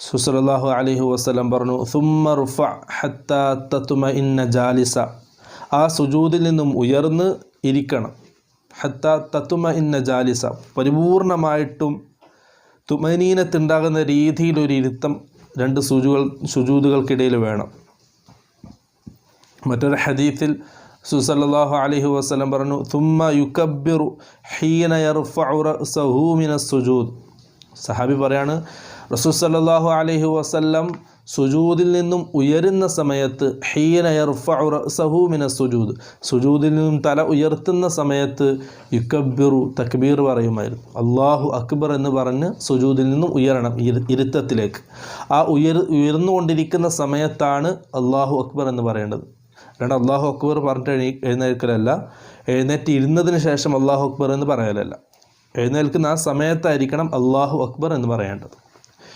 സല്ലല്ലാഹു അലൈഹി വസല്ലം പറഞ്ഞു, സുമ്മ റുഫ ഹത്താ തത്മഇന്ന ജാലിസ, ആ സുജൂദിൽ നിന്നും ഉയർന്ന് ഇരിക്കണം. ഹത്താ തത്മഇന്ന ജാലിസ, പരിപൂർണമായിട്ടും തുമനീനത്തുണ്ടാകുന്ന രീതിയിലൊരു ഇരുത്തം രണ്ട് സുജൂദുകൾക്കിടയിൽ വേണം. മറ്റൊരു ഹദീസിൽ സല്ലല്ലാഹു അലൈഹി വസല്ലം പറഞ്ഞു, സുമ്മ യുകബ്ബിറു ഹീന യർഫഉ റഅസഹു മിനസ് സുജൂദ്. സഹാബി പറയാണ്, റസൂൽ സല്ലല്ലാഹു അലൈഹി വസല്ലം സുജൂദിൽ നിന്നും ഉയരുന്ന സമയത്ത്, ഹീന യർഫഉ റഅസഹു മിനസ് സുജൂദ്, സുജൂദിൽ നിന്നും തല ഉയർത്തുന്ന സമയത്ത് യുകബ്ബിറു, തക്ബീർ പറയുമായിരുന്നു. അല്ലാഹു അക്ബർ എന്ന് പറഞ്ഞ് സുജൂദിൽ നിന്നും ഉയരണം ഇരുത്തത്തിലേക്ക്. ആ ഉയർന്നുകൊണ്ടിരിക്കുന്ന സമയത്താണ് അല്ലാഹു അക്ബർ എന്ന് പറയേണ്ടത്. അല്ലാണ്ട് അല്ലാഹു അക്ബർ പറഞ്ഞിട്ട് എഴുന്നേൽക്കലല്ല, എഴുന്നേറ്റ് ഇരുന്നതിന് ശേഷം അല്ലാഹു അക്ബർ എന്ന് പറയലല്ല. എഴുന്നേൽക്കുന്ന ആ സമയത്തായിരിക്കണം അല്ലാഹു അക്ബർ എന്ന് പറയേണ്ടത്.